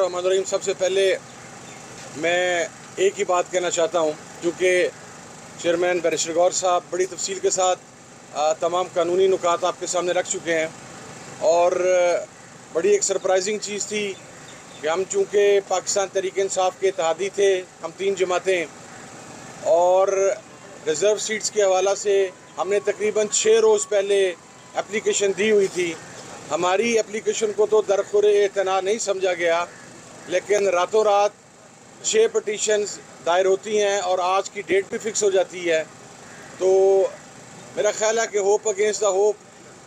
बिस्मिल्लाहिर्रहमानिर्रहीम। सबसे पहले मैं एक ही बात कहना चाहता हूँ, क्योंकि चेयरमैन बैरिस्टर गौहर साहब बड़ी तफसील के साथ तमाम कानूनी नुकात आपके सामने रख चुके हैं और बड़ी एक सरप्राइजिंग चीज़ थी कि हम चूँकि पाकिस्तान तहरीक इंसाफ के इत्तेहादी थे, हम 3 जमातें, और रिज़र्व सीट्स के हवाला से हमने तकरीबन 6 रोज़ पहले एप्लीकेशन दी हुई थी। हमारी एप्लीकेशन को तो दरखुरे एतना नहीं समझा गया, लेकिन रातों रात 6 पटिशन्स दायर होती हैं और आज की डेट भी फिक्स हो जाती है। तो मेरा ख्याल है कि होप अगेंस्ट द होप,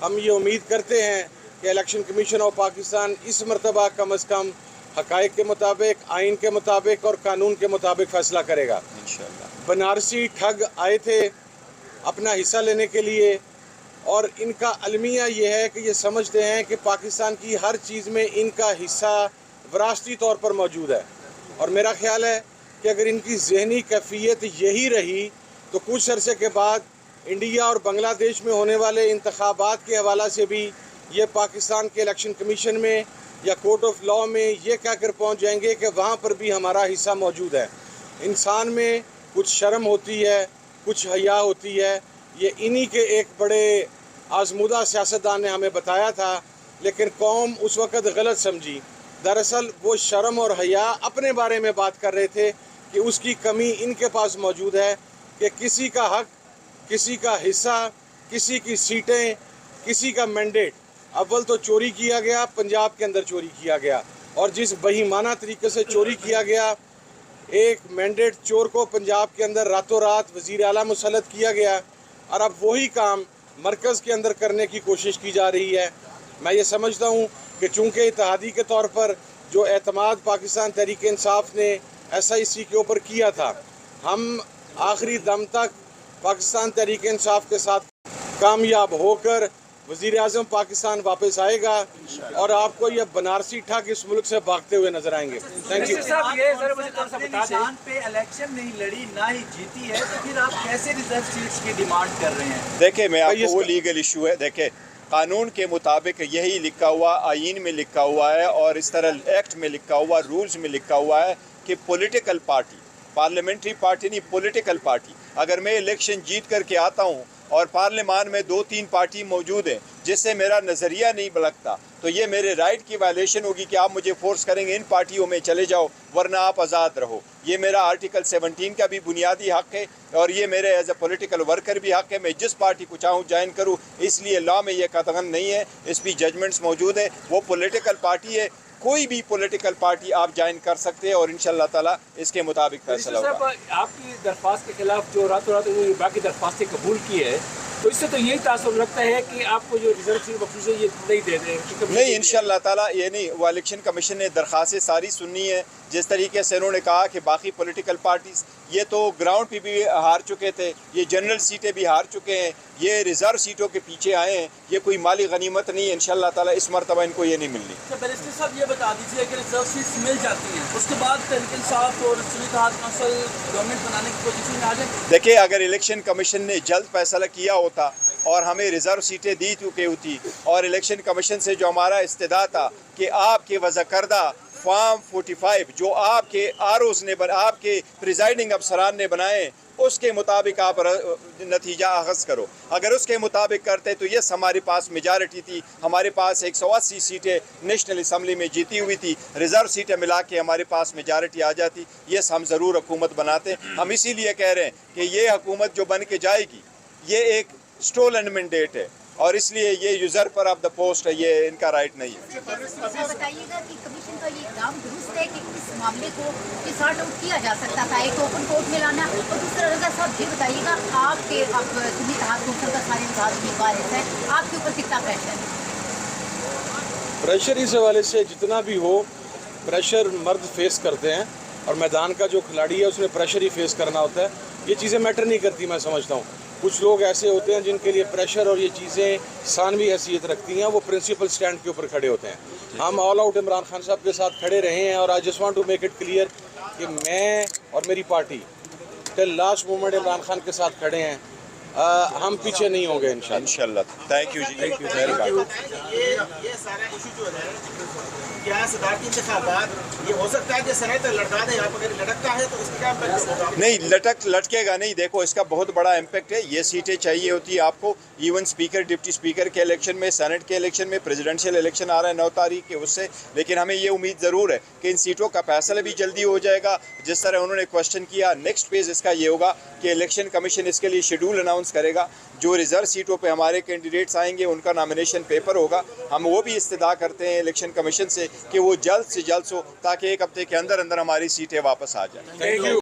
हम ये उम्मीद करते हैं कि इलेक्शन कमीशन ऑफ पाकिस्तान इस मरतबा कम अज़ कम हक़ाइक़ के मुताबिक, आइन के मुताबिक और कानून के मुताबिक फ़ैसला करेगा इंशाअल्लाह। बनारसी ठग आए थे अपना हिस्सा लेने के लिए, और इनका अलमिया ये है कि ये समझते हैं कि पाकिस्तान की हर चीज़ में इनका हिस्सा विरासती तौर पर मौजूद है। और मेरा ख्याल है कि अगर इनकी ज़हनी कैफियत यही रही तो कुछ अरसे के बाद इंडिया और बांग्लादेश में होने वाले इंतखाबात के हवाला से भी ये पाकिस्तान के इलेक्शन कमीशन में या कोर्ट ऑफ लॉ में ये कहकर पहुँच जाएंगे कि वहाँ पर भी हमारा हिस्सा मौजूद है। इंसान में कुछ शर्म होती है, कुछ हया होती है, ये इन्हीं के एक बड़े आजमूदा सियासतदान ने हमें बताया था, लेकिन कौम उस वक़्त गलत समझी। दरअसल वो शर्म और हया अपने बारे में बात कर रहे थे कि उसकी कमी इनके पास मौजूद है कि किसी का हक, किसी का हिस्सा, किसी की सीटें, किसी का मैंडेट। अव्वल तो चोरी किया गया, पंजाब के अंदर चोरी किया गया, और जिस बेईमाना तरीके से चोरी किया गया, एक मैंडेट चोर को पंजाब के अंदर रातों रात वज़ीर आला मुसल्लत किया गया, और अब वही काम मरकज़ के अंदर करने की कोशिश की जा रही है। मैं ये समझता हूँ कि चूँकि इत्तेहादी के तौर पर जो एतमाद पाकिस्तान तहरीक इंसाफ ने SIC के ऊपर किया था, हम आखिरी दम तक पाकिस्तान तहरीक इंसाफ के साथ कामयाब होकर वज़ीर आज़म पाकिस्तान वापस आएगा और आपको ये बनारसी ठग इस मुल्क से भागते हुए नजर आएंगे। Thank you. निशान पे इलेक्शन नहीं लड़ी, ना ही जीती है, तो फिर आप कैसे रिजर्व सीट्स की डिमांड कर रहे हैं? देखिए, मैं आपको वो लीगल इशू है, देखिए कानून के मुताबिक यही लिखा हुआ, आइन में लिखा हुआ है और इस तरह एक्ट में लिखा हुआ, रूल्स में लिखा हुआ है कि पॉलिटिकल पार्टी, पार्लियामेंट्री पार्टी नहीं, पॉलिटिकल पार्टी, अगर मैं इलेक्शन जीत करके आता हूँ और पार्लियामान में 2-3 पार्टी मौजूद हैं जिससे मेरा नज़रिया नहीं बलकता, तो ये मेरे राइट की वायलेशन होगी कि आप मुझे फोर्स करेंगे इन पार्टियों में चले जाओ वरना आप आज़ाद रहो। ये मेरा आर्टिकल 17 का भी बुनियादी हक़ है और ये मेरे एज ए पॉलिटिकल वर्कर भी हक़ है, मैं जिस पार्टी को चाहूँ ज्वाइन करूँ, इसलिए लॉ में ये कतगन नहीं है, इस पर जजमेंट्स मौजूद है। वो पॉलिटिकल पार्टी है, कोई भी पॉलिटिकल पार्टी आप ज्वाइन कर सकते हैं और इंशाअल्लाह ताला इसके मुताबिक फैसला होगा। आपकी दरख्वास्त के खिलाफ जो रातों रात बाकी दरख्वास्तें कबूल की है, तो इससे तो यही तासुर लगता है कि आपको जो रिजर्व सीट वफूज है ये नहीं दे दें। नहीं, इंशाअल्लाह ताला ये नहीं, वो इलेक्शन कमीशन ने दरख्वास्तें सारी सुननी है। जिस तरीके से उन्होंने कहा कि बाकी पॉलिटिकल पार्टीज ये तो ग्राउंड पे भी हार चुके थे, ये जनरल सीटें भी हार चुके हैं, ये रिजर्व सीटों के पीछे आए हैं, ये कोई माली गनीमत नहीं है। इंशाअल्लाह ताला इस मरतबा इनको ये नहीं मिलनी। तो बैरिस्टर साहब ये बता दीजिए कि रिजर्व सीट्स मिल जाती हैं, उसके बाद तहरीक इंसाफ और काउंसिल गवर्नमेंट बनाने की पोजीशन में आ जाए? देखिए, अगर इलेक्शन कमीशन ने जल्द फैसला किया होता और हमें रिजर्व सीटें दी चुकी होती और इलेक्शन कमीशन से जो हमारा इस्तेदा था कि आपके वज़ा करदा फॉर्म 45 जो आपके ROs ने आपके प्रिजाइडिंग अफसरान ने बनाए, उसके मुताबिक आप नतीजा अखज़ करो, अगर उसके मुताबिक करते तो यस हमारे पास मेजॉरिटी थी, हमारे पास 180 सीटें नेशनल असम्बली में जीती हुई थी, रिज़र्व सीटें मिला के हमारे पास मेजॉरिटी आ जाती, यस हम ज़रूर हुकूमत बनाते। हम इसीलिए कह रहे हैं कि ये हुकूमत जो बन के जाएगी ये एक स्टोलन मैंडेट है और इसलिए ये यूजरपर ऑफ द पोस्ट है, ये इनका राइट नहीं है। बताइएगा कि कमीशन का ये इक़दाम दुरुस्त है कि इस मामले को सॉर्ट आउट किया जा सकता था, एक ओपन कोर्ट में लाना, और दूसरा रज़ा साहब ये बताइएगा आपके अब सुन्नी इत्तेहाद कौंसिल का सारे उम्मीदवार है, आपके ऊपर कितना प्रेशर है? प्रेशर इस हवाले से जितना भी हो, प्रेशर मर्द फेस करते हैं और मैदान का जो खिलाड़ी है उसने प्रेशर ही फेस करना होता है। ये चीज़ें मैटर नहीं करती, मैं समझता हूँ। कुछ लोग ऐसे होते हैं जिनके लिए प्रेशर और ये चीज़ें सानवी हैसियत रखती हैं, वो प्रिंसिपल स्टैंड के ऊपर खड़े होते हैं। हम ऑल आउट इमरान खान साहब के साथ खड़े रहे हैं और I just want to make it clear कि मैं और मेरी party till last moment Imran Khan के साथ खड़े हैं। हम पीछे नहीं होंगे इंशाल्लाह। थैंक यू जी, थैंक यू। ये सारा इशू जो है क्या सदारती इंतखाबात ये हो सकता है कि सेनेट लड़का दे, आप अगर लटकता है तो उसका क्या इम्पैक्ट होगा? नहीं, लटकेगा नहीं। देखो, इसका बहुत बड़ा इम्पैक्ट है। ये सीटें चाहिए होती है आपको, इवन स्पीकर, डिप्टी स्पीकर के इलेक्शन में, सेनेट के इलेक्शन में, प्रेसिडेंशियल इलेक्शन आ रहा है 9 तारीख के, उससे। लेकिन हमें ये उम्मीद ज़रूर है कि इन सीटों का फैसला भी जल्दी हो जाएगा। जिस तरह उन्होंने क्वेश्चन किया, नेक्स्ट फेज़ इसका ये होगा कि इलेक्शन कमीशन इसके लिए शेड्यूल अनाउंस करेगा। जो रिजर्व सीटों पे हमारे कैंडिडेट्स आएंगे उनका नॉमिनेशन पेपर होगा। हम वो भी इस्तदा करते हैं इलेक्शन कमीशन से कि वो जल्द से जल्द हो, ताकि 1 हफ्ते के अंदर अंदर हमारी सीटें वापस आ जाएं। Thank you.